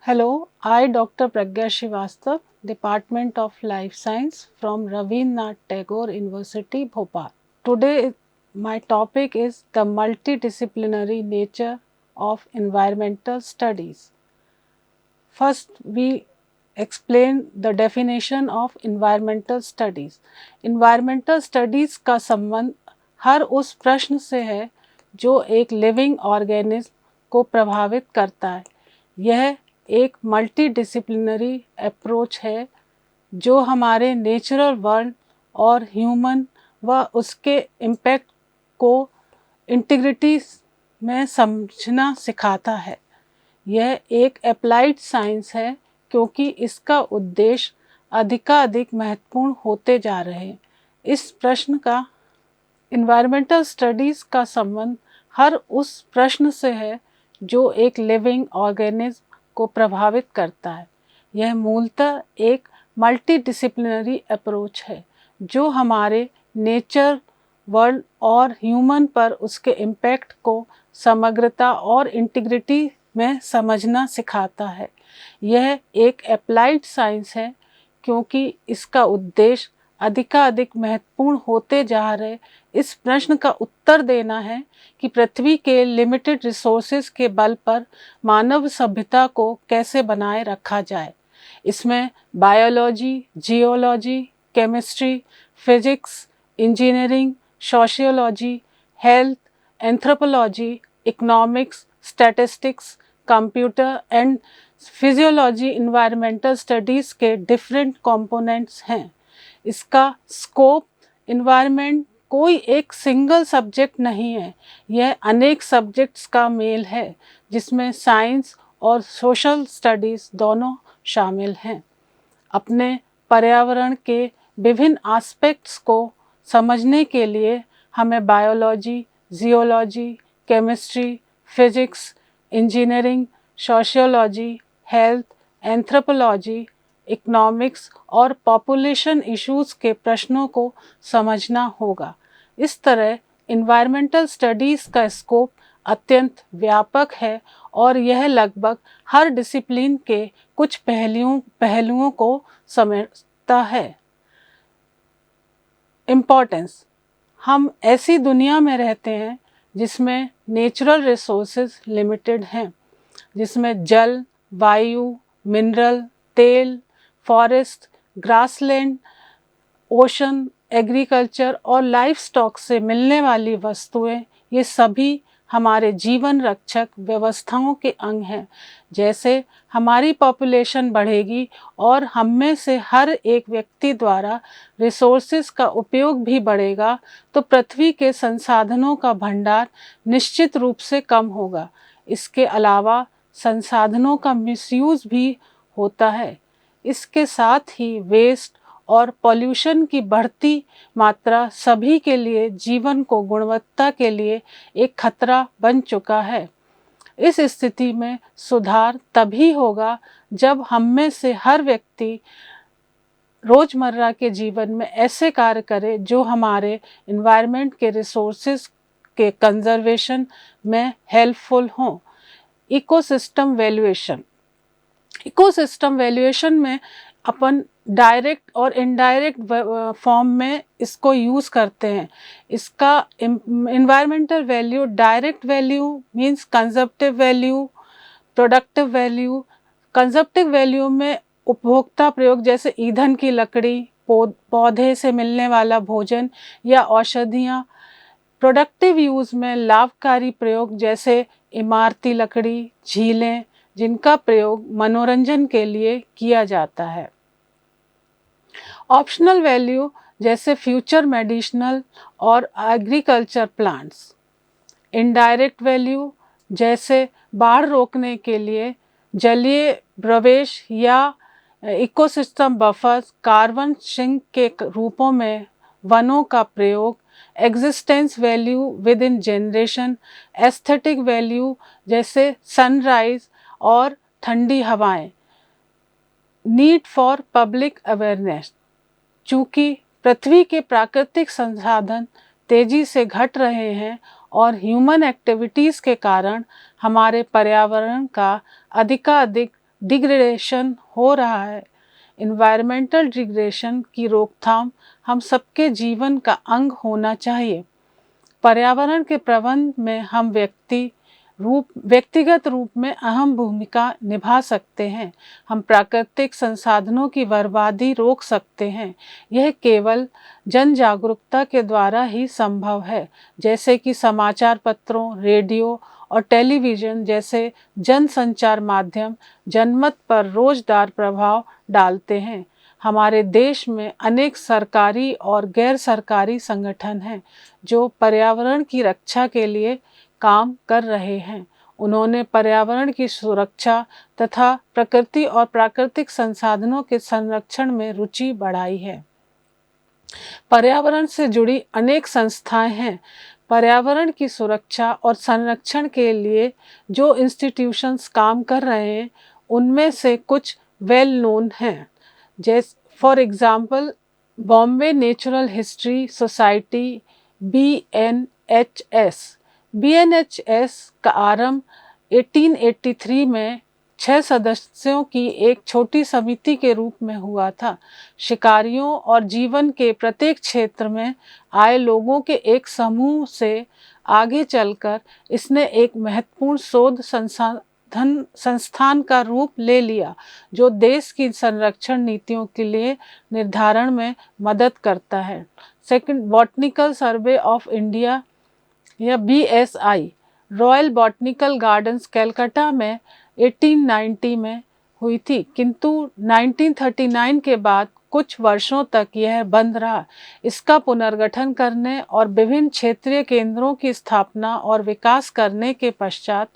Hello, I Dr. Pragya Srivastav, Department of Life Science from Rabindranath Tagore University, Bhopal. Today my topic is the multidisciplinary nature of environmental studies. First we explain the definition of environmental studies. Environmental studies का संबंध हर उस प्रश्न से है जो एक living organism को प्रभावित करता है। यह एक मल्टीडिसिप्लिनरी अप्रोच है जो हमारे नेचुरल वर्ल्ड और ह्यूमन व उसके इम्पैक्ट को इंटीग्रिटी में समझना सिखाता है। यह एक अप्लाइड साइंस है क्योंकि इसका उद्देश्य अधिकाधिक महत्वपूर्ण होते जा रहे हैं। इस प्रश्न का इन्वायरमेंटल स्टडीज़ का संबंध हर उस प्रश्न से है जो एक लिविंग ऑर्गेनिज्म को प्रभावित करता है। यह मूलतः एक मल्टीडिसिप्लिनरी अप्रोच है जो हमारे नेचर वर्ल्ड और ह्यूमन पर उसके इम्पैक्ट को समग्रता और इंटीग्रिटी में समझना सिखाता है। यह एक अप्लाइड साइंस है क्योंकि इसका उद्देश्य अधिकाधिक महत्वपूर्ण होते जा रहे इस प्रश्न का उत्तर देना है कि पृथ्वी के लिमिटेड रिसोर्सेज के बल पर मानव सभ्यता को कैसे बनाए रखा जाए। इसमें biology, geology, chemistry, physics, engineering, sociology, health, anthropology, economics, statistics, computer and physiology environmental studies के डिफरेंट कंपोनेंट्स हैं। इसका स्कोप एनवायरनमेंट कोई एक सिंगल सब्जेक्ट नहीं है, यह अनेक सब्जेक्ट्स का मेल है जिसमें साइंस और सोशल स्टडीज़ दोनों शामिल हैं। अपने पर्यावरण के विभिन्न एस्पेक्ट्स को समझने के लिए हमें biology, geology, chemistry, physics, engineering, sociology, health, anthropology, economics और पॉपुलेशन इश्यूज़ के प्रश्नों को समझना होगा। इस तरह एनवायरमेंटल स्टडीज़ का स्कोप अत्यंत व्यापक है और यह लगभग हर डिसिप्लिन के कुछ पहलुओं को समेटता है। इम्पोर्टेंस: हम ऐसी दुनिया में रहते हैं जिसमें नेचुरल रिसोर्सेज लिमिटेड हैं, जिसमें जल, वायु, मिनरल, तेल, फॉरेस्ट, ग्रासलैंड, ओशन, एग्रीकल्चर और लाइफ स्टॉक से मिलने वाली वस्तुएं, ये सभी हमारे जीवन रक्षक व्यवस्थाओं के अंग हैं। जैसे हमारी पॉपुलेशन बढ़ेगी और हम में से हर एक व्यक्ति द्वारा रिसोर्सेज का उपयोग भी बढ़ेगा तो पृथ्वी के संसाधनों का भंडार निश्चित रूप से कम होगा। इसके अलावा संसाधनों का मिसयूज भी होता है। इसके साथ ही वेस्ट और पॉल्यूशन की बढ़ती मात्रा सभी के लिए जीवन को गुणवत्ता के लिए एक खतरा बन चुका है। इस स्थिति में सुधार तभी होगा जब हम में से हर व्यक्ति रोज़मर्रा के जीवन में ऐसे कार्य करे जो हमारे एनवायरनमेंट के रिसोर्सेज के कंजर्वेशन में हेल्पफुल हों। इकोसिस्टम वैल्यूएशन में अपन डायरेक्ट और इनडायरेक्ट फॉर्म में इसको यूज़ करते हैं। इसका environmental value, direct value means consumptive value, productive value. Consumptive value में उपभोक्ता प्रयोग जैसे ईंधन की लकड़ी, पौधे से मिलने वाला भोजन या औषधियाँ। प्रोडक्टिव यूज़ में लाभकारी प्रयोग जैसे इमारती लकड़ी, झीलें, जिनका प्रयोग मनोरंजन के लिए किया जाता है। ऑप्शनल वैल्यू जैसे फ्यूचर मेडिसिनल और एग्रीकल्चर प्लांट्स। इनडायरेक्ट वैल्यू जैसे बाढ़ रोकने के लिए जलीय प्रवेश या इकोसिस्टम बफर्स, कार्बन सिंक के रूपों में वनों का प्रयोग। Existence value with in generation. Aesthetic value जैसे सनराइज और ठंडी हवाएं। नीड फॉर पब्लिक अवेयरनेस, चूँकि पृथ्वी के प्राकृतिक संसाधन तेजी से घट रहे हैं और ह्यूमन एक्टिविटीज़ के कारण हमारे पर्यावरण का अधिकाधिक डिग्रेडेशन हो रहा है। इन्वायरमेंटल डिग्रेडेशन की रोकथाम हम सबके जीवन का अंग होना चाहिए। पर्यावरण के प्रबंधन में हम व्यक्तिगत रूप में अहम भूमिका निभा सकते हैं। हम प्राकृतिक संसाधनों की बर्बादी रोक सकते हैं। यह केवल जन जागरूकता के द्वारा ही संभव है, जैसे कि समाचार पत्रों, रेडियो और टेलीविज़न जैसे जन संचार माध्यम जनमत पर रोजगार प्रभाव डालते हैं। हमारे देश में अनेक सरकारी और गैर सरकारी संगठन हैं जो पर्यावरण की रक्षा के लिए काम कर रहे हैं। उन्होंने पर्यावरण की सुरक्षा तथा प्रकृति और प्राकृतिक संसाधनों के संरक्षण में रुचि बढ़ाई है। पर्यावरण से जुड़ी अनेक संस्थाएं हैं। पर्यावरण की सुरक्षा और संरक्षण के लिए जो इंस्टीट्यूशंस काम कर रहे हैं उनमें से कुछ वेल नोन हैं, जैसे for example Bombay natural history society BNHS। BNHS का आरंभ 1883 में 6 सदस्यों की एक छोटी समिति के रूप में हुआ था। शिकारियों और जीवन के प्रत्येक क्षेत्र में आए लोगों के एक समूह से आगे चलकर इसने एक महत्वपूर्ण शोध संस्थान का रूप ले लिया, जो देश की संरक्षण नीतियों के लिए निर्धारण में मदद करता है। Second, botanical survey of India या BSI royal botanical gardens Calcutta में 1890 में हुई थी, किंतु 1939 के बाद कुछ वर्षों तक यह बंद रहा। इसका पुनर्गठन करने और विभिन्न क्षेत्रीय केंद्रों की स्थापना और विकास करने के पश्चात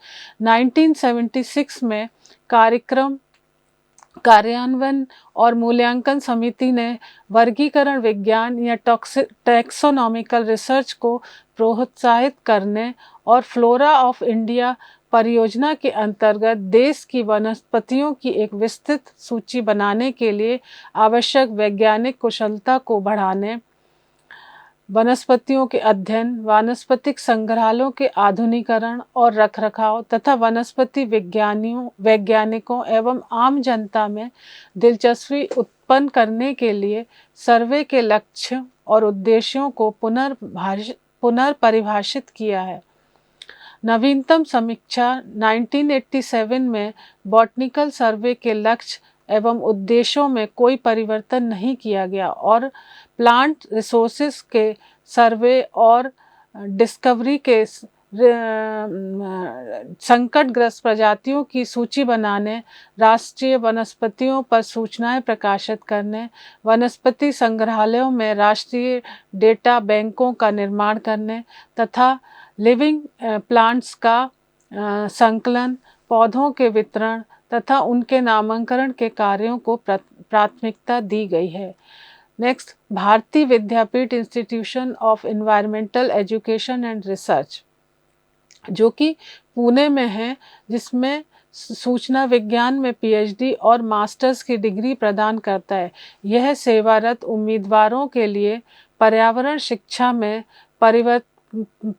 1976 में कार्यान्वयन और मूल्यांकन समिति ने वर्गीकरण विज्ञान या टैक्सोनॉमिकल रिसर्च को प्रोत्साहित करने और फ्लोरा ऑफ इंडिया परियोजना के अंतर्गत देश की वनस्पतियों की एक विस्तृत सूची बनाने के लिए आवश्यक वैज्ञानिक कुशलता को बढ़ाने, वनस्पतियों के अध्ययन, वानस्पतिक संग्रहालयों के आधुनिकीकरण और रखरखाव तथा वनस्पति वैज्ञानिकों एवं आम जनता में दिलचस्पी उत्पन्न करने के लिए सर्वे के लक्ष्य और उद्देश्यों को पुनर्परिभाषित किया है। नवीनतम समीक्षा 1987 में बॉटनिकल सर्वे के लक्ष्य एवं उद्देश्यों में कोई परिवर्तन नहीं किया गया और प्लांट रिसोर्सेज के सर्वे और डिस्कवरी के संकटग्रस्त प्रजातियों की सूची बनाने, राष्ट्रीय वनस्पतियों पर सूचनाएं प्रकाशित करने, वनस्पति संग्रहालयों में राष्ट्रीय डेटा बैंकों का निर्माण करने तथा लिविंग प्लांट्स का संकलन, पौधों के वितरण तथा उनके नामकरण के कार्यों को प्राथमिकता दी गई है। Next, Bharati Vidyapeeth institution of environmental education and research, जो कि पुणे में है, जिसमें सूचना विज्ञान में PhD और मास्टर्स की डिग्री प्रदान करता है। यह सेवारत उम्मीदवारों के लिए पर्यावरण शिक्षा में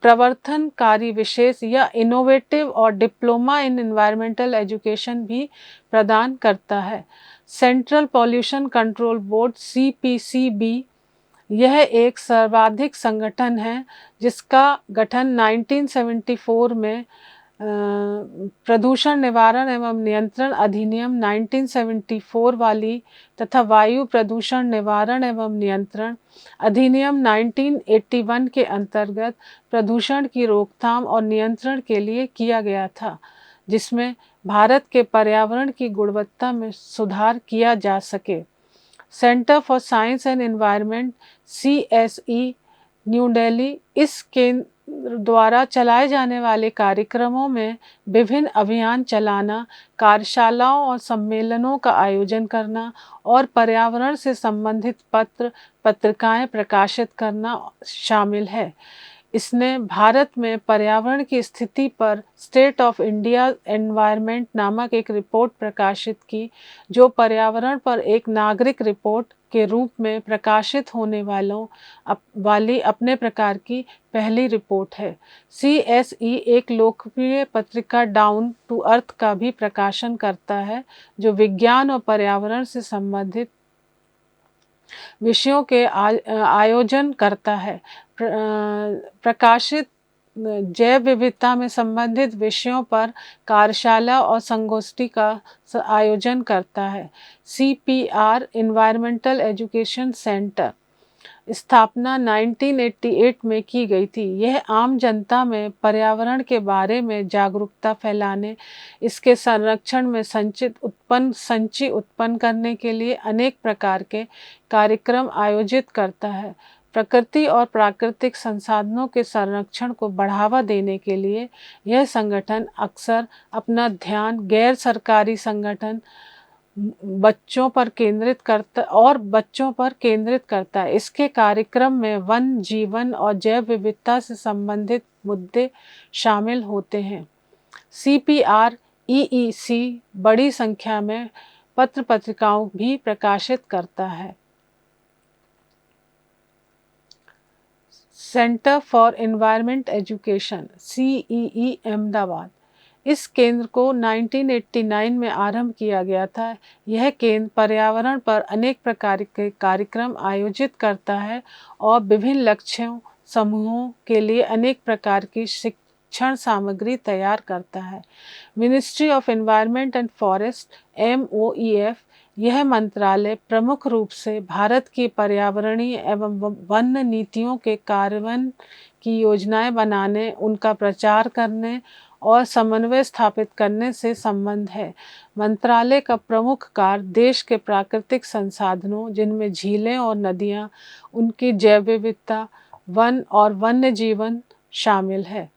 प्रवर्तनकारी विशेष या इनोवेटिव और डिप्लोमा इन एनवायरमेंटल एजुकेशन भी प्रदान करता है। Central pollution control board CPCB यह एक सर्वाधिक संगठन है जिसका गठन 1974 में प्रदूषण निवारण एवं नियंत्रण अधिनियम 1974 वाली तथा वायु प्रदूषण निवारण एवं नियंत्रण अधिनियम 1981 के अंतर्गत प्रदूषण की रोकथाम और नियंत्रण के लिए किया गया था, जिसमें भारत के पर्यावरण की गुणवत्ता में सुधार किया जा सके। Centre for science and environment CSE new Delhi इस केंद्र द्वारा चलाए जाने वाले कार्यक्रमों में विभिन्न अभियान चलाना, कार्यशालाओं और सम्मेलनों का आयोजन करना और पर्यावरण से संबंधित पत्रिकाएं प्रकाशित करना शामिल है। इसने भारत में पर्यावरण की स्थिति पर स्टेट ऑफ इंडिया एनवायरनमेंट नामक एक रिपोर्ट प्रकाशित की, जो पर्यावरण पर एक नागरिक रिपोर्ट के रूप में प्रकाशित होने वाली अपने प्रकार की पहली रिपोर्ट है। CSE एक लोकप्रिय पत्रिका डाउन टू अर्थ का भी प्रकाशन करता है, जो विज्ञान और पर्यावरण से संबंधित विषयों के आयोजन करता है। प्रकाशित जैव विविधता में संबंधित विषयों पर कार्यशाला और संगोष्ठी का आयोजन करता है। CPR एनवायरमेंटल एजुकेशन सेंटर स्थापना 1988 में की गई थी। यह आम जनता में पर्यावरण के बारे में जागरूकता फैलाने, इसके संरक्षण में संचय उत्पन्न करने के लिए अनेक प्रकार के कार्यक्रम आयोजित करता है। प्रकृति और प्राकृतिक संसाधनों के संरक्षण को बढ़ावा देने के लिए यह संगठन अक्सर अपना ध्यान गैर सरकारी संगठन बच्चों पर केंद्रित करता है। इसके कार्यक्रम में वन जीवन और जैव विविधता से संबंधित मुद्दे शामिल होते हैं। CPR EEC बड़ी संख्या में पत्र पत्रिकाओं भी प्रकाशित करता है। Centre for environment education CEE Ahmedabad, इस केंद्र को 1989 में आरंभ किया गया था। यह केंद्र पर्यावरण पर अनेक प्रकार के कार्यक्रम आयोजित करता है और विभिन्न लक्ष्यों समूहों के लिए अनेक प्रकार की शिक्षण सामग्री तैयार करता है। Ministry of environment and forest MOEF यह मंत्रालय प्रमुख रूप से भारत की पर्यावरणीय एवं वन नीतियों के कार्यान्वयन की योजनाएं बनाने, उनका प्रचार करने और समन्वय स्थापित करने से संबंध है। मंत्रालय का प्रमुख कार्य देश के प्राकृतिक संसाधनों, जिनमें झीलें और नदियां, उनकी जैव विविधता, वन और वन्य जीवन शामिल है।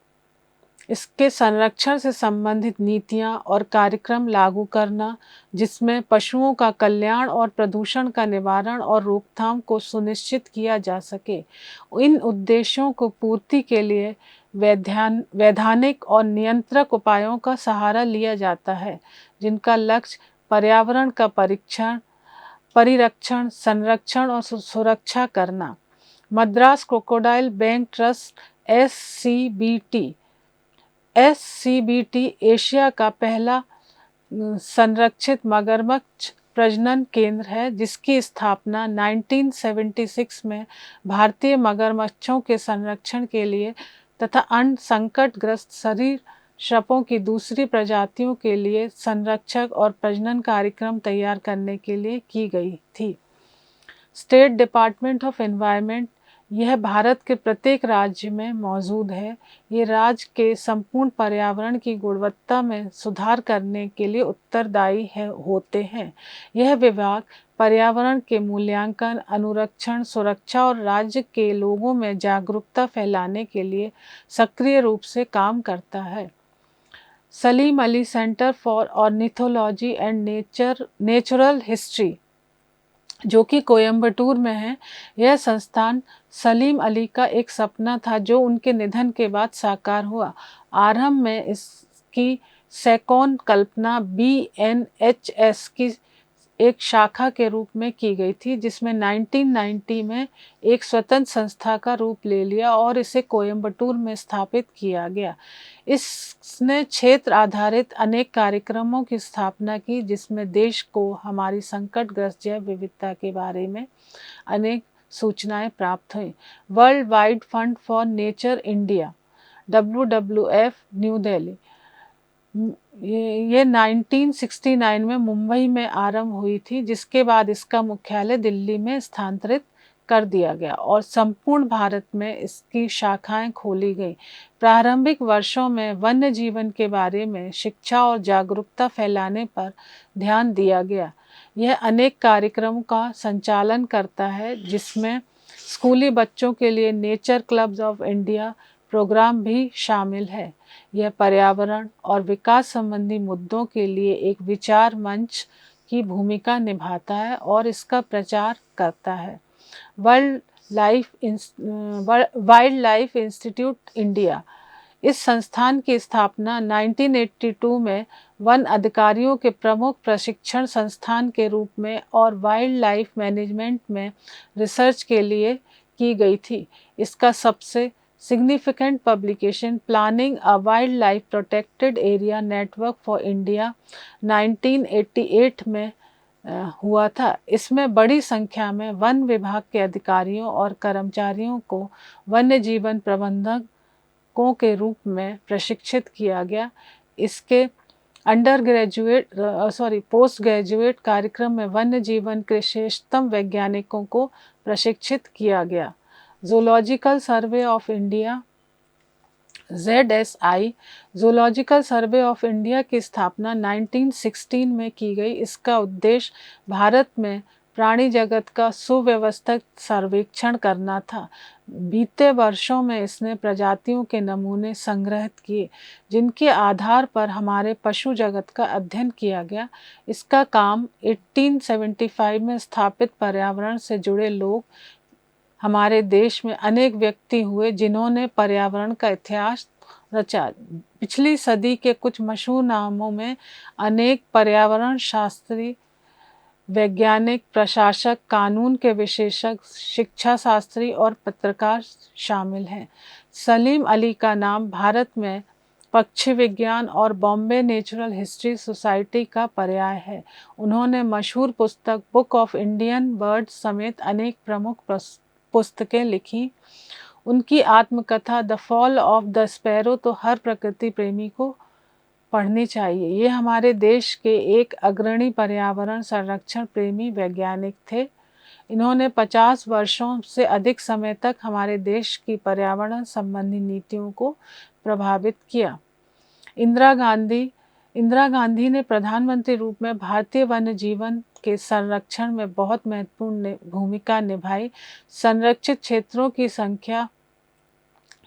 इसके संरक्षण से संबंधित नीतियां और कार्यक्रम लागू करना, जिसमें पशुओं का कल्याण और प्रदूषण का निवारण और रोकथाम को सुनिश्चित किया जा सके। इन उद्देश्यों को पूर्ति के लिए वैधानिक और नियंत्रक उपायों का सहारा लिया जाता है, जिनका लक्ष्य पर्यावरण का परिरक्षण, संरक्षण और सुरक्षा करना। Madras crocodile bank trust SCBT Asia का पहला संरक्षित मगरमच्छ प्रजनन केंद्र है, जिसकी स्थापना 1976 में भारतीय मगरमच्छों के संरक्षण के लिए तथा अन्य संकटग्रस्त सरीसृपों की दूसरी प्रजातियों के लिए संरक्षक और प्रजनन कार्यक्रम तैयार करने के लिए की गई थी। स्टेट डिपार्टमेंट ऑफ एनवायरनमेंट यह भारत के प्रत्येक राज्य में मौजूद है। ये राज्य के संपूर्ण पर्यावरण की गुणवत्ता में सुधार करने के लिए उत्तरदायी होते हैं। यह विभाग पर्यावरण के मूल्यांकन, अनुरक्षण, सुरक्षा और राज्य के लोगों में जागरूकता फैलाने के लिए सक्रिय रूप से काम करता है। Salim Ali centre for ornithology and natural history, जो कि कोयम्बटूर में है, यह संस्थान सलीम अली का एक सपना था, जो उनके निधन के बाद साकार हुआ। आरंभ में इसकी सैकौन कल्पना BNHS की एक शाखा के रूप में की गई थी, जिसमें 1990 में एक स्वतंत्र संस्था का रूप ले लिया और इसे कोयम्बटूर में स्थापित किया गया। इसने क्षेत्र आधारित अनेक कार्यक्रमों की स्थापना की, जिसमें देश को हमारी संकटग्रस्त जैव विविधता के बारे में अनेक सूचनाएं प्राप्त हुई। World wide fund for nature India WWF new Delhi, ये 1969 में मुंबई में आरंभ हुई थी, जिसके बाद इसका मुख्यालय दिल्ली में स्थानांतरित कर दिया गया और संपूर्ण भारत में इसकी शाखाएं खोली गई। प्रारंभिक वर्षों में वन्य जीवन के बारे में शिक्षा और जागरूकता फैलाने पर ध्यान दिया गया। यह अनेक कार्यक्रमों का संचालन करता है, जिसमें स्कूली बच्चों के लिए nature clubs of India programme भी शामिल है। यह पर्यावरण और विकास संबंधी मुद्दों के लिए एक विचार मंच की भूमिका निभाता है और इसका प्रचार करता है। World wild life institute India. इस संस्थान की स्थापना 1982 में वन अधिकारियों के प्रमुख प्रशिक्षण संस्थान के रूप में और वाइल्ड लाइफ मैनेजमेंट में रिसर्च के लिए की गई थी। इसका सबसे significant publication planning a wild life protected area network for India 1988 में हुआ था। इसमें बड़ी संख्या में वन विभाग के अधिकारियों और कर्मचारियों को वन्य जीवन प्रबंधकों के रूप में प्रशिक्षित किया गया। इसके पोस्ट ग्रेजुएट कार्यक्रम में वन्य जीवन के श्रेष्ठतम वैज्ञानिकों को प्रशिक्षित किया गया। Zoological survey of India ZSI zoological survey of India की स्थापना 1916 में की गई। इसका उद्देश्य भारत में प्राणी जगत का सुव्यवस्थित सर्वेक्षण करना था। बीते वर्षों में इसने प्रजातियों के नमूने संग्रहित किए जिनके आधार पर हमारे पशु जगत का अध्ययन किया गया। इसका काम 1875 में स्थापित पर्यावरण से जुड़े लोग हमारे देश में अनेक व्यक्ति हुए जिन्होंने पर्यावरण का इतिहास रचा। पिछली सदी के कुछ मशहूर नामों में अनेक पर्यावरण शास्त्री, वैज्ञानिक, प्रशासक, कानून के विशेषज्ञ, शिक्षा शास्त्री और पत्रकार शामिल हैं। सलीम अली का नाम भारत में पक्षी विज्ञान और बॉम्बे नेचुरल हिस्ट्री सोसाइटी का पर्याय है। उन्होंने मशहूर पुस्तक बुक ऑफ इंडियन बर्ड्स समेत अनेक प्रमुख पुस्तकें लिखी। उनकी आत्मकथा the fall of the sparrow तो हर प्रकृति प्रेमी को पढ़नी चाहिए। ये हमारे देश के एक अग्रणी पर्यावरण संरक्षण प्रेमी वैज्ञानिक थे। इन्होंने 50 वर्षों से अधिक समय तक हमारे देश की पर्यावरण संबंधी नीतियों को प्रभावित किया। इंदिरा गांधी ने प्रधानमंत्री रूप में भारतीय वन्य जीवन के संरक्षण में बहुत महत्वपूर्ण भूमिका निभाई। संरक्षित क्षेत्रों की संख्या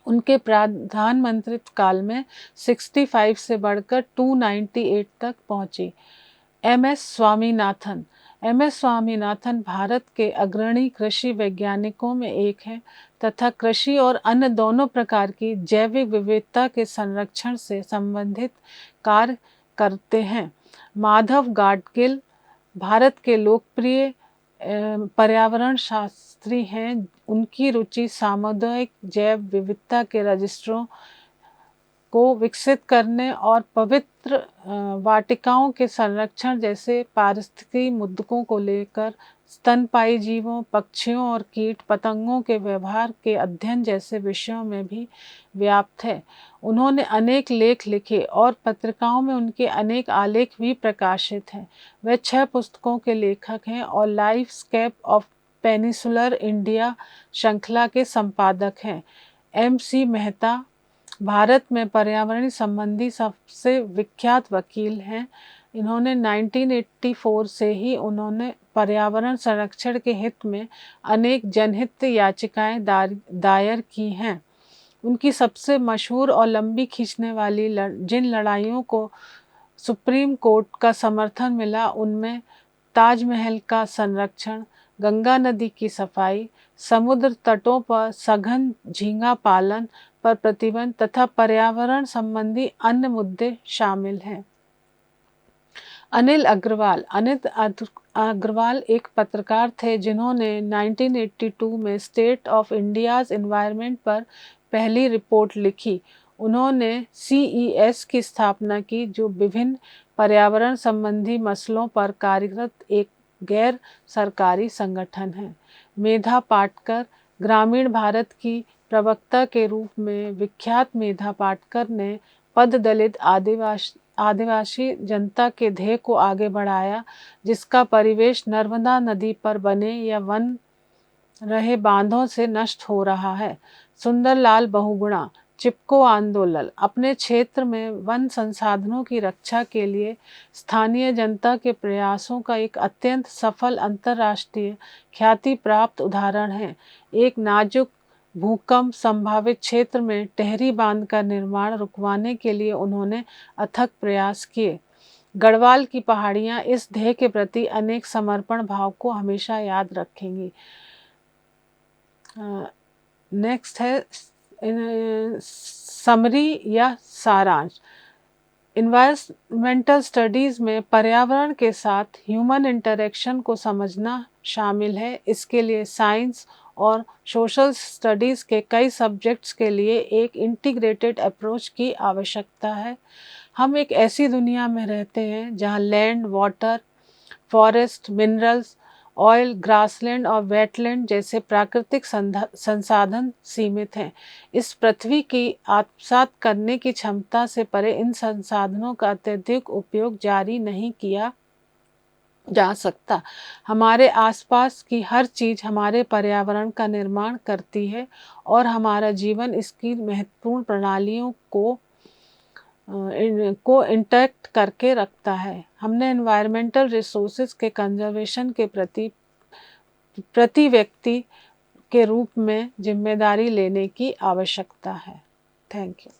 उनके प्रधानमंत्रित्व काल में 65 से बढ़कर 298 तक पहुंची। MS स्वामीनाथन भारत के अग्रणी कृषि वैज्ञानिकों में एक हैं तथा कृषि और अन्य दोनों प्रकार की जैविक विविधता के संरक्षण से संबंधित कार्य करते हैं। माधव गाडगिल भारत के लोकप्रिय पर्यावरण शास्त्री हैं। उनकी रुचि सामुदायिक जैव विविधता के रजिस्ट्रों को विकसित करने और पवित्र वाटिकाओं के संरक्षण जैसे पारिस्थितिकी मुद्दों को लेकर स्तनपायी जीवों, पक्षियों और कीट पतंगों के व्यवहार के अध्ययन जैसे विषयों में भी व्याप्त है। उन्होंने अनेक लेख लिखे और पत्रिकाओं में उनके अनेक आलेख भी प्रकाशित हैं। वे 6 पुस्तकों के लेखक हैं और लाइफस्केप ऑफ पेनिसुलर इंडिया श्रृंखला के संपादक हैं। MC मेहता भारत में पर्यावरण संबंधी सबसे विख्यात वकील हैं। इन्होंने 1984 से ही उन्होंने पर्यावरण संरक्षण के हित में अनेक जनहित याचिकाएं दायर की हैं। उनकी सबसे मशहूर और लंबी खींचने वाली जिन लड़ाइयों को सुप्रीम कोर्ट का समर्थन मिला उनमें ताजमहल का संरक्षण, गंगा नदी की सफाई, समुद्र तटों पर सघन झींगा पालन पर प्रतिबंध तथा पर्यावरण संबंधी अन्य मुद्दे शामिल हैं। अनिल अग्रवाल एक पत्रकार थे जिन्होंने 1982 में स्टेट ऑफ इंडियाज एनवायरनमेंट पर पहली रिपोर्ट लिखी। उन्होंने CES की स्थापना की जो विभिन्न पर्यावरण संबंधी मसलों पर कार्यरत एक गैर सरकारी संगठन है। मेधा पाटकर ग्रामीण भारत की प्रवक्ता के रूप में विख्यात मेधा पाटकर ने पद दलित आदिवासी जनता के ध्येय को आगे बढ़ाया जिसका परिवेश नर्मदा नदी पर बने या बन रहे बांधों से नष्ट हो रहा है। सुंदरलाल बहुगुणा चिपको आंदोलन अपने क्षेत्र में वन संसाधनों की रक्षा के लिए स्थानीय जनता के प्रयासों का एक अत्यंत सफल अंतर्राष्ट्रीय ख्याति प्राप्त उदाहरण है। एक नाजुक भूकंप संभावित क्षेत्र में टहरी बांध का निर्माण रुकवाने के लिए उन्होंने अथक प्रयास किए। गढ़वाल की पहाड़ियां इस ध्येय के प्रति अनेक समर्पण भाव को हमेशा याद रखेंगी। नेक्स्ट है समरी या सारांश। इन्वायरमेंटल स्टडीज़ में पर्यावरण के साथ ह्यूमन इंटरेक्शन को समझना शामिल है। इसके लिए साइंस और सोशल स्टडीज़ के कई सब्जेक्ट्स के लिए एक इंटीग्रेटेड अप्रोच की आवश्यकता है। हम एक ऐसी दुनिया में रहते हैं जहाँ land, water, forest, minerals, oil, grassland और वेटलैंड जैसे प्राकृतिक संसाधन सीमित हैं। इस पृथ्वी की आत्मसात करने की क्षमता से परे इन संसाधनों का अत्यधिक उपयोग जारी नहीं किया जा सकता। हमारे आसपास की हर चीज़ हमारे पर्यावरण का निर्माण करती है और हमारा जीवन इसकी महत्वपूर्ण प्रणालियों को इंटैक्ट करके रखता है। हमने एनवायरमेंटल रिसोर्सेज के कंजर्वेशन के प्रति व्यक्ति के रूप में जिम्मेदारी लेने की आवश्यकता है। Thank you.